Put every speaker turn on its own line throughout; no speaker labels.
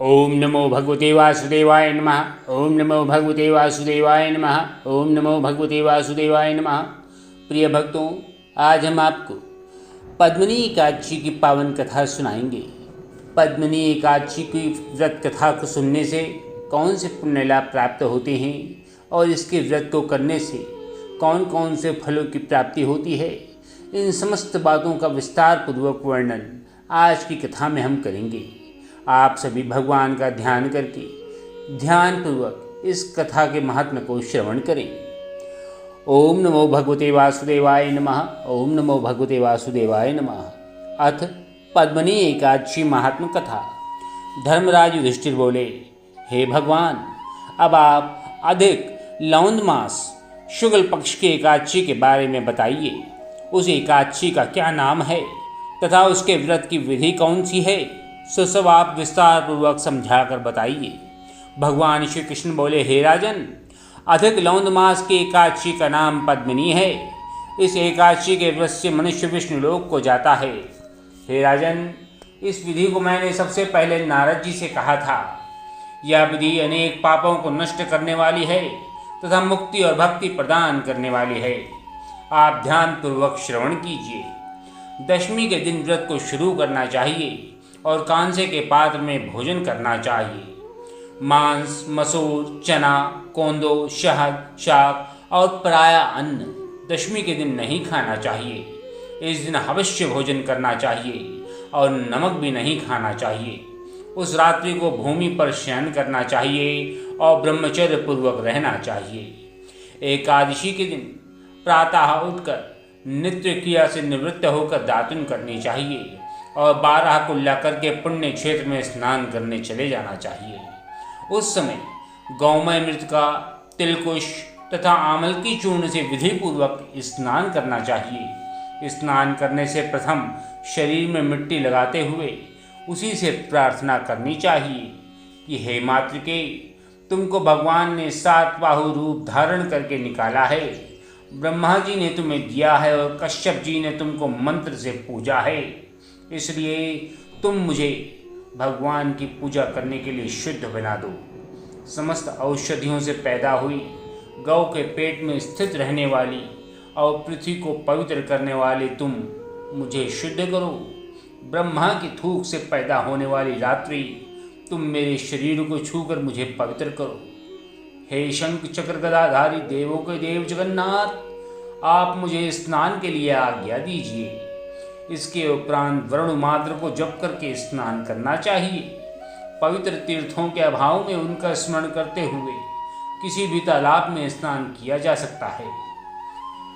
ओम नमो भगवते वासुदेवाय नमः। ओम नमो भगवते वासुदेवाय नमः। ओम नमो भगवते वासुदेवाय नमः। प्रिय भक्तों, आज हम आपको पद्मिनी एकादशी की पावन कथा सुनाएंगे। पद्मिनी एकादशी की व्रत कथा को सुनने से कौन से पुण्य लाभ प्राप्त होते हैं और इसके व्रत को करने से कौन कौन से फलों की प्राप्ति होती है, इन समस्त बातों का विस्तार पूर्वक वर्णन आज की कथा में हम करेंगे। आप सभी भगवान का ध्यान करके ध्यानपूर्वक इस कथा के महात्म्य को श्रवण करें। ओम नमो भगवते वासुदेवाय नमः। ओम नमो भगवते वासुदेवाय नमः। अथ पद्मिनी एकादशी महात्म्य कथा। धर्मराज युधिष्ठिर बोले, हे भगवान, अब आप अधिक लौंद मास शुक्ल पक्ष की एकादशी के बारे में बताइए। उस एकादशी का क्या नाम है तथा उसके व्रत की विधि कौन सी है, सो सब आप विस्तार पूर्वक समझा कर बताइए। भगवान श्री कृष्ण बोले, हे राजन, अधिक लौंद मास की एकादशी का नाम पद्मिनी है। इस एकादशी के व्रत से मनुष्य विष्णु लोक को जाता है। हे राजन, इस विधि को मैंने सबसे पहले नारद जी से कहा था। यह विधि अनेक पापों को नष्ट करने वाली है तथा मुक्ति और भक्ति प्रदान करने वाली है। आप ध्यान पूर्वक श्रवण कीजिए। दशमी के दिन व्रत को शुरू करना चाहिए और कांसे के पात्र में भोजन करना चाहिए। मांस, मसूर, चना, कोंदो, शहद, शाक और पराया अन्न दशमी के दिन नहीं खाना चाहिए। इस दिन अवश्य भोजन करना चाहिए और नमक भी नहीं खाना चाहिए। उस रात्रि को भूमि पर शयन करना चाहिए और ब्रह्मचर्य पूर्वक रहना चाहिए। एकादशी के दिन प्रातः उठकर नित्य क्रिया से निवृत्त होकर दातुन करनी चाहिए और 12 कुल्ला करके पुण्य क्षेत्र में स्नान करने चले जाना चाहिए। उस समय गौमय मृतिका, तिलकुश तथा आमल की चूर्ण से विधि पूर्वक स्नान करना चाहिए। स्नान करने से प्रथम शरीर में मिट्टी लगाते हुए उसी से प्रार्थना करनी चाहिए कि हे मातृके, तुमको भगवान ने 7 बाहु रूप धारण करके निकाला है। ब्रह्मा जी ने तुम्हें दिया है और कश्यप जी ने तुमको मंत्र से पूजा है। इसलिए तुम मुझे भगवान की पूजा करने के लिए शुद्ध बना दो। समस्त औषधियों से पैदा हुई, गौ के पेट में स्थित रहने वाली और पृथ्वी को पवित्र करने वाले तुम मुझे शुद्ध करो। ब्रह्मा की थूक से पैदा होने वाली रात्रि तुम मेरे शरीर को छूकर मुझे पवित्र करो। हे शंख चक्र गदाधारी देवों के देव जगन्नाथ, आप मुझे स्नान के लिए आज्ञा दीजिए। इसके उपरांत वरुण मात्र को जप करके स्नान करना चाहिए। पवित्र तीर्थों के अभाव में उनका स्मरण करते हुए किसी भी तालाब में स्नान किया जा सकता है।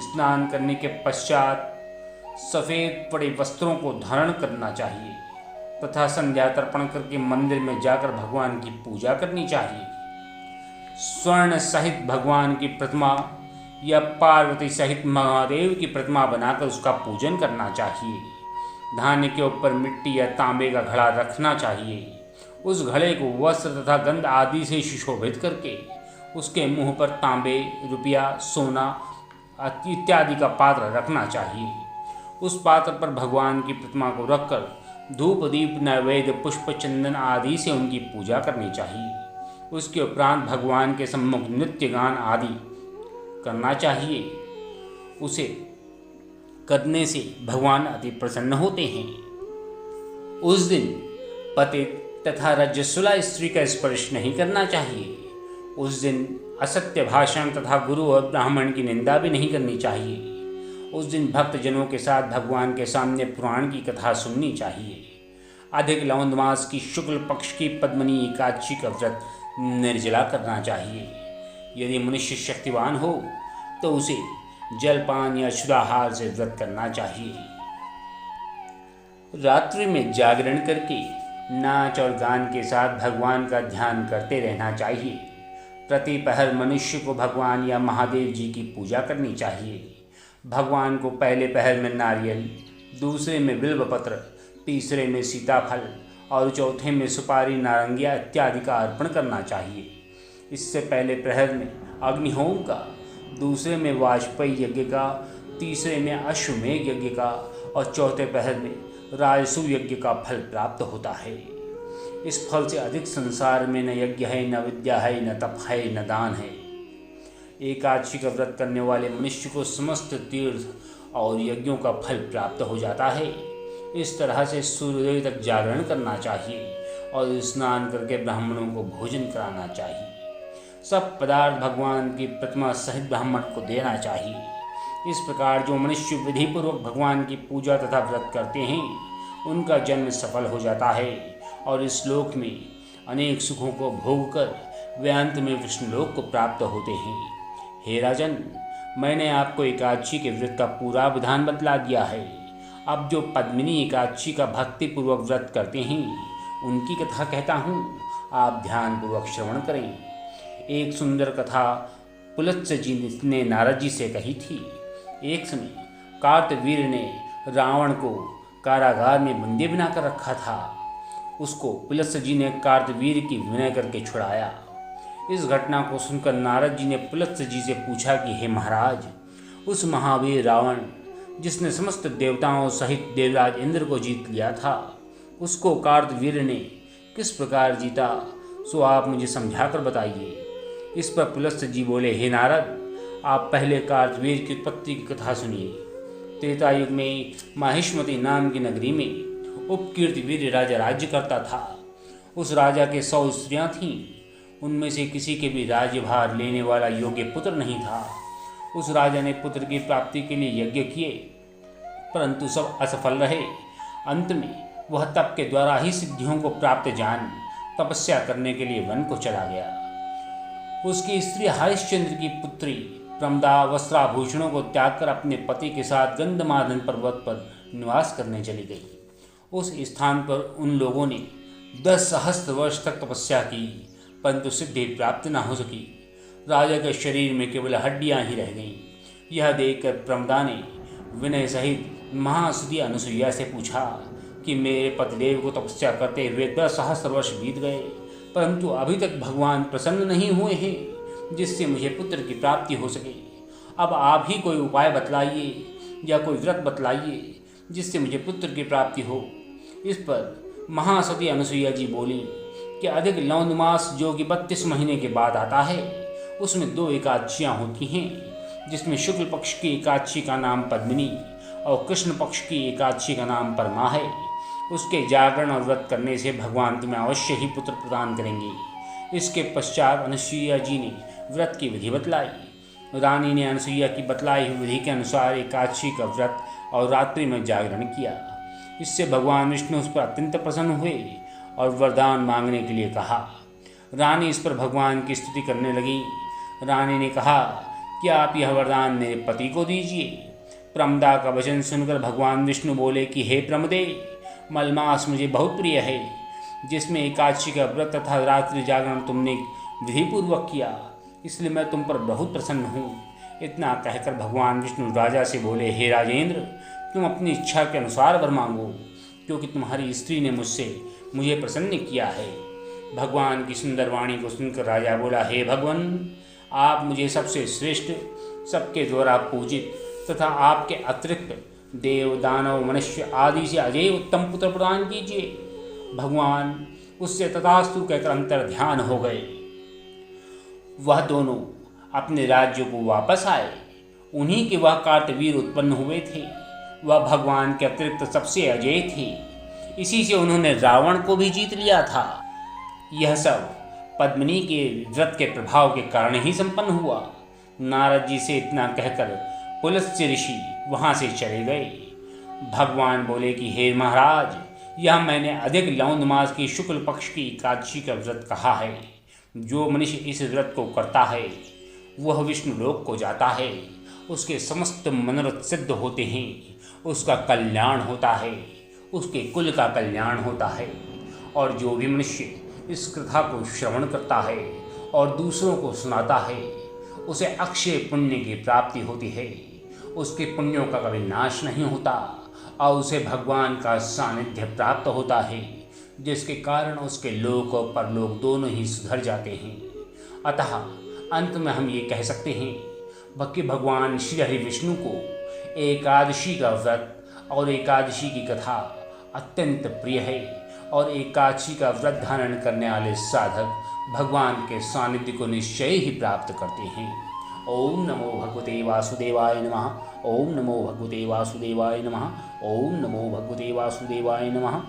स्नान करने के पश्चात सफ़ेद पड़े वस्त्रों को धारण करना चाहिए तथा संध्या तर्पण करके मंदिर में जाकर भगवान की पूजा करनी चाहिए। स्वर्ण सहित भगवान की प्रतिमा या पार्वती सहित महादेव की प्रतिमा बनाकर उसका पूजन करना चाहिए। धान्य के ऊपर मिट्टी या तांबे का घड़ा रखना चाहिए। उस घड़े को वस्त्र तथा गंध आदि से सुशोभित करके उसके मुंह पर तांबे, रुपया, सोना इत्यादि का पात्र रखना चाहिए। उस पात्र पर भगवान की प्रतिमा को रखकर धूप, दीप, नैवेद्य, पुष्प, चंदन आदि से उनकी पूजा करनी चाहिए। उसके उपरांत भगवान के सम्मुख नृत्य गान आदि करना चाहिए। उसे करने से भगवान अति प्रसन्न होते हैं। उस दिन पतित तथा रजस्वला स्त्री का स्पर्श नहीं करना चाहिए। उस दिन असत्य भाषण तथा गुरु और ब्राह्मण की निंदा भी नहीं करनी चाहिए। उस दिन भक्तजनों के साथ भगवान के सामने पुराण की कथा सुननी चाहिए। अधिक लौंद मास की शुक्ल पक्ष की पद्मिनी एकादशी का व्रत निर्जला करना चाहिए। यदि मनुष्य शक्तिवान हो तो उसे जलपान या शुद्धाहार से व्रत करना चाहिए। रात्रि में जागरण करके नाच और गान के साथ भगवान का ध्यान करते रहना चाहिए। प्रति पहर मनुष्य को भगवान या महादेव जी की पूजा करनी चाहिए। भगवान को पहले पहर में नारियल, दूसरे में बिल्वपत्र, तीसरे में सीताफल और चौथे में सुपारी, नारंगिया इत्यादि का अर्पण करना चाहिए। इससे पहले प्रहर में अग्निहोम का, दूसरे में वाजपेयी यज्ञ का, तीसरे में अश्वमेघ यज्ञ का और चौथे प्रहर में राजसू यज्ञ का फल प्राप्त होता है। इस फल से अधिक संसार में न यज्ञ है, न विद्या है, न तप है, न दान है। एकादशी का व्रत करने वाले मनुष्य को समस्त तीर्थ और यज्ञों का फल प्राप्त हो जाता है। इस तरह से सूर्योदय तक जागरण करना चाहिए और स्नान करके ब्राह्मणों को भोजन कराना चाहिए। सब पदार्थ भगवान की प्रतिमा सहित ब्राह्मण को देना चाहिए। इस प्रकार जो मनुष्य विधिपूर्वक भगवान की पूजा तथा व्रत करते हैं उनका जन्म सफल हो जाता है और इस लोक में अनेक सुखों को भोग कर वे अंत में विष्णुलोक को प्राप्त होते हैं। हे राजन, मैंने आपको एकादशी के व्रत का पूरा विधान बतला दिया है। अब जो पद्मिनी एकादशी का भक्तिपूर्वक व्रत करते हैं उनकी कथा कहता हूँ, आप ध्यानपूर्वक श्रवण करें। एक सुंदर कथा पुलत्स्य जी ने नारद जी से कही थी। एक समय कार्तवीर ने रावण को कारागार में बंदी बनाकर रखा था। उसको पुलत्स्य जी ने कार्तवीर की विनय करके छुड़ाया। इस घटना को सुनकर नारद जी ने पुलत्स्य जी से पूछा कि हे महाराज, उस महावीर रावण जिसने समस्त देवताओं सहित देवराज इंद्र को जीत लिया था, उसको कार्तवीर ने किस प्रकार जीता, सो आप मुझे समझाकर बताइए। इस पर पुलत्स्य जी बोले, हे नारद, आप पहले कार्तवीर की उत्पत्ति की कथा सुनिए। त्रेता युग में माहिष्मती नाम की नगरी में उपकीर्तिवीर राजा राज्य करता था। उस राजा के 100 स्त्रियां थीं। उनमें से किसी के भी राज्यभार लेने वाला योग्य पुत्र नहीं था। उस राजा ने पुत्र की प्राप्ति के लिए यज्ञ किए, परंतु सब असफल रहे। अंत में वह तप के द्वारा ही सिद्धियों को प्राप्त जान तपस्या करने के लिए वन को चला गया। उसकी स्त्री हरिश्चंद्र की पुत्री प्रमदा वस्त्राभूषणों को त्याग कर अपने पति के साथ गंधमादन पर्वत पर निवास करने चली गई। उस स्थान पर उन लोगों ने 10 सहस्त्र वर्ष तक तपस्या की, परंतु सिद्धि प्राप्त न हो सकी। राजा के शरीर में केवल हड्डियां ही रह गईं। यह देखकर प्रमदा ने विनय सहित महासुदी अनुसुईया से पूछा कि मेरे पतिदेव को तपस्या करते हुए 10 सहस्त्र वर्ष बीत गए, परंतु अभी तक भगवान प्रसन्न नहीं हुए हैं जिससे मुझे पुत्र की प्राप्ति हो सके। अब आप ही कोई उपाय बतलाइए या कोई व्रत बतलाइए जिससे मुझे पुत्र की प्राप्ति हो। इस पर महासती अनुसुईया जी बोली कि अधिक लौंद मास जो कि 32 महीने के बाद आता है, उसमें 2 एकादशियाँ होती हैं, जिसमें शुक्ल पक्ष की एकादशी का नाम पद्मिनी और कृष्ण पक्ष की एकादशी का नाम परमा है। उसके जागरण और व्रत करने से भगवान तुम्हें अवश्य ही पुत्र प्रदान करेंगे। इसके पश्चात अनुसुईया जी ने व्रत की विधि बतलाई। रानी ने अनुसुईया की बतलाई हुई विधि के अनुसार एकादशी का व्रत और रात्रि में जागरण किया। इससे भगवान विष्णु उस पर अत्यंत प्रसन्न हुए और वरदान मांगने के लिए कहा। रानी इस पर भगवान की स्तुति करने लगी। रानी ने कहा कि आप यह वरदान मेरे पति को दीजिए। प्रमदा का वचन सुनकर भगवान विष्णु बोले कि हे प्रमदे, मलमास मुझे बहुत प्रिय है, जिसमें एकादशी का व्रत तथा रात्रि जागरण तुमने विधिपूर्वक किया, इसलिए मैं तुम पर बहुत प्रसन्न हूँ। इतना कहकर भगवान विष्णु राजा से बोले, हे राजेंद्र, तुम अपनी इच्छा के अनुसार वर मांगो, क्योंकि तुम्हारी स्त्री ने मुझे प्रसन्न किया है। भगवान की सुंदर वाणी को सुनकर राजा बोला, हे भगवान, आप मुझे सबसे श्रेष्ठ, सबके द्वारा पूजित तथा आपके अतिरिक्त देव दानव मनुष्य आदि से अजय उत्तम पुत्र प्रदान कीजिए। भगवान उससे तथास्तु कहकर अंतर ध्यान हो गए। वह दोनों अपने राज्य को वापस आए। उन्हीं के वह कार्तवीर उत्पन्न हुए थे। वह भगवान के अतिरिक्त सबसे अजय थे। इसी से उन्होंने रावण को भी जीत लिया था। यह सब पद्मिनी के व्रत के प्रभाव के कारण ही संपन्न हुआ। नारद जी से इतना कहकर पुलत्स्य ऋषि वहाँ से चले गए। भगवान बोले कि हे महाराज, यह मैंने अधिक लौंद मास की शुक्ल पक्ष की एकादशी का व्रत कहा है। जो मनुष्य इस व्रत को करता है वह विष्णु लोक को जाता है। उसके समस्त मनोरथ सिद्ध होते हैं। उसका कल्याण होता है, उसके कुल का कल्याण होता है। और जो भी मनुष्य इस कथा को श्रवण करता है और दूसरों को सुनाता है, उसे अक्षय पुण्य की प्राप्ति होती है। उसके पुण्यों का कभी नाश नहीं होता और उसे भगवान का सानिध्य प्राप्त होता है, जिसके कारण उसके लोक और परलोक दोनों ही सुधर जाते हैं। अतः अंत में हम ये कह सकते हैं कि भगवान श्री हरि विष्णु को एकादशी का व्रत और एकादशी की कथा अत्यंत प्रिय है और एकादशी का व्रत धारण करने वाले साधक भगवान के सानिध्य को निश्चय ही प्राप्त करते हैं। ओम नमो भगवते वासुदेवाय नमः। ओम नमो भगवते वासुदेवाय नमः। ओम नमो भगवते वासुदेवाय नमः।